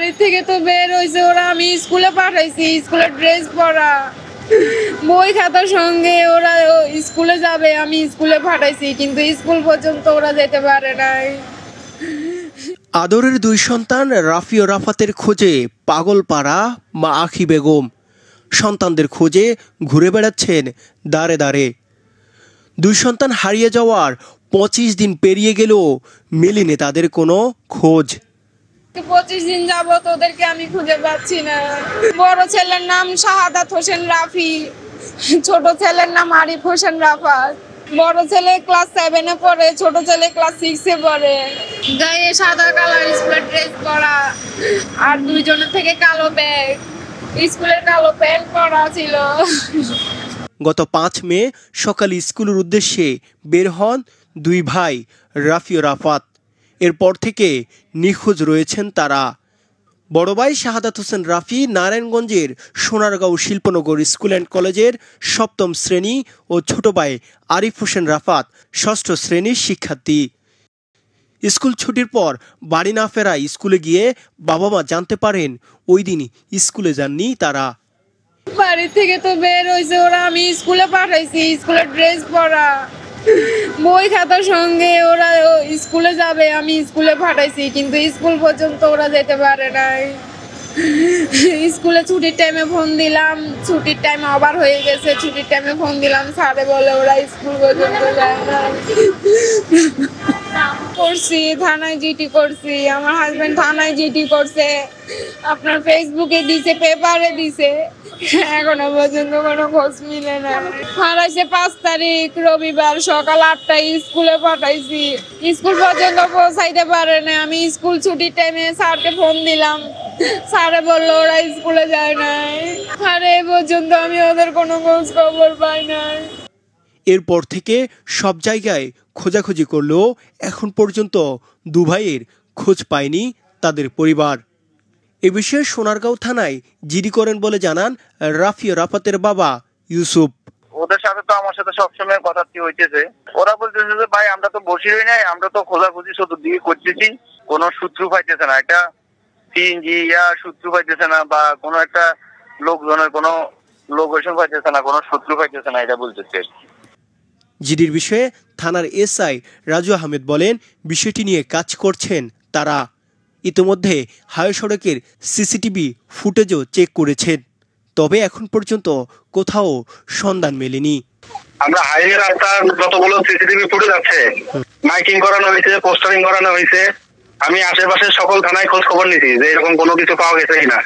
বাড়ি থেকে তো বের হয়েছে ওরা, আমি স্কুলে পাঠাইছি, স্কুলের ড্রেস পরা, বই খাতার সঙ্গে ওরা স্কুলে যাবে, আমি স্কুলে পাঠাইছি, কিন্তু স্কুল পর্যন্ত ওরা যেতে পারে নাই। আদরের দুই সন্তান রাফি ও রাফাতের খোঁজে পাগলপাড়া মা আখি বেগম। সন্তানদের খোঁজে ঘুরে বেড়াচ্ছেন দাঁড়ে দাঁড়ে। দুই সন্তান হারিয়ে যাওয়ার 25 দিন পেরিয়ে গেলেও মেলেনি তাদের কোনো খোঁজ। 25 দিন যাবত ওদেরকে আমি খুঁজে পাচ্ছি না। বড় ছেলের নাম শাহাদাত হোসেন রাফি, ছোট ছেলের নাম আরিফ হোসেন রাফাত। বড় ছেলে ক্লাস 7-এ পড়ে, ছোট ছেলে ক্লাস 6-এ পড়ে। গায়ে সাদা কালার স্কুলের ড্রেস পরা, আর দুইজনের থেকে কালো ব্যাগ, স্কুলের কালো প্যান্ট পরা ছিল। গত 5 মে সকালে স্কুলের উদ্দেশ্যে বের হন দুই ভাই রাফি ও রাফাত। এরপর থেকে নিখোঁজ রয়েছেন তারা। বড় ভাই শাহাদাত হোসেন রাফি নারায়ণগঞ্জের সোনারগাঁও শিল্পনগর স্কুল অ্যান্ড কলেজের 7ম শ্রেণী ও ছোট ভাই আরিফ হোসেন রাফাত 6ষ্ঠ শ্রেণীর শিক্ষার্থী। স্কুল ছুটির পর বাড়ি না ফেরায় স্কুলে গিয়ে বাবা মা জানতে পারেন ওই দিন স্কুলে যাননি তারা। বাড়ি থেকে তো বের হয়েছে ওরা, আমি স্কুলে পাঠাইছি, স্কুলের ড্রেস পরা, বই খাতার সঙ্গে ওরা স্কুলে যাবে, আমি স্কুলে পাঠাইছি, কিন্তু স্কুল পর্যন্ত ওরা যেতে পারে নাই। স্কুলে ছুটির টাইমে ফোন দিলাম, ছুটির টাইম আবার হয়ে গেছে, ছুটির টাইমে ফোন দিলাম, স্যারে বলে ওরা স্কুল পর্যন্ত যায় না। করছি, থানায় জিডি করছি, আমার হাজবেন্ড থানায় জিডি করছে, আপনার ফেসবুকে দিছে, পেপারে দিছে, এখনো পর্যন্ত কোনো খোঁজ মিলে না। হারাইছে 5 তারিখ রবিবার সকাল 8টায় স্কুলে পাঠাইছি, স্কুল পর্যন্ত পৌঁছাইতে পারে না। আমি স্কুল ছুটির টাইমে স্যারকে ফোন দিলাম, স্যারে বললো ওরা স্কুলে যায় নাই, আর এই পর্যন্ত আমি ওদের কোনো খোঁজ খবর পাই নাই। এরপর থেকে সব জায়গায় খোঁজাখুঁজি করলেও এখন পর্যন্ত দু ভাইয়ের খোঁজ পায়নি তাদের পরিবার। এ বিষয়ে সোনারগাঁও থানায় জিডি করেন বলে জানান রাফি ও রাফাতের বাবা ইউসুফ। ওদের সাথে তো আমার সাথে সবসময় কথা হইতেছে, ওরা বলতেছে যে ভাই আমরা তো বসি রই নাই, আমরা তো খোঁজাখুঁজি চতুর্দিকে করতেছি, কোনো সূত্র পাইতেছে না, একটা সিএনজি সূত্র পাইতেছে না, বা কোনো একটা লোকজনের কোনো লোকেশন পাইতেছে না, কোনো সূত্র পাইতেছে না, এটা বলতেছে। জিডির বিষয়ে থানার এসআই রাজু আহমেদ বলেন বিষয়টি নিয়ে কাজ করছেন তারা। ইতিমধ্যে হাই সড়কের সিসিটিভি ফুটেজও চেক করেছেন, তবে এখন পর্যন্ত কোথাও সন্ধান মেলেনি। আমরা হাইওয়ে রাস্তার যতগুলো সিসিটিভি ফুটেজ আছে মাইকিং করানো হয়েছে, পোস্টারিং করানো হয়েছে, আমি আশেপাশের সকল থানায় খোঁজ খবর নিছি যে এরকম কোনো কিছু পাওয়া গেছে কিনা।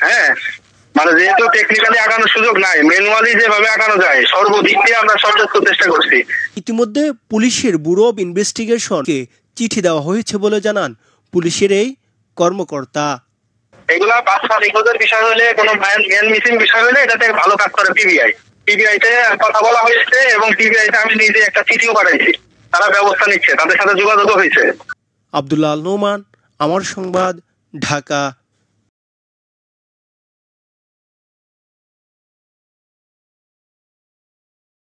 মানে যেহেতু টেকনিক্যালি আগানোর সুযোগ নাই, ম্যানুয়ালি যেভাবে আগানো যায় সর্বদিক দিয়ে আমরা সর্বোচ্চ চেষ্টা করছি। ইতিমধ্যে পুলিশের ব্যুরো অব ইনভেস্টিগেশনকে চিঠি দেওয়া হয়েছে বলে জানান পুলিশের এই কর্মকর্তা। এগুলা বাচ্চা নিখোঁজের বিষয় হলে, কোনো ম্যান মিসিং বিষয় হলে এটাতে ভালো কাজ করে টিবিআইতে কথা বলা হয়েছে, এবং টিবিআইতে আমি নিজে একটা চিঠিও পাঠাইছি, তারা ব্যবস্থা নিচ্ছে, তাদের সাথে যোগাযোগ হয়েছে। আব্দুল্লাহ আল নোমান, আমার সংবাদ, ঢাকা।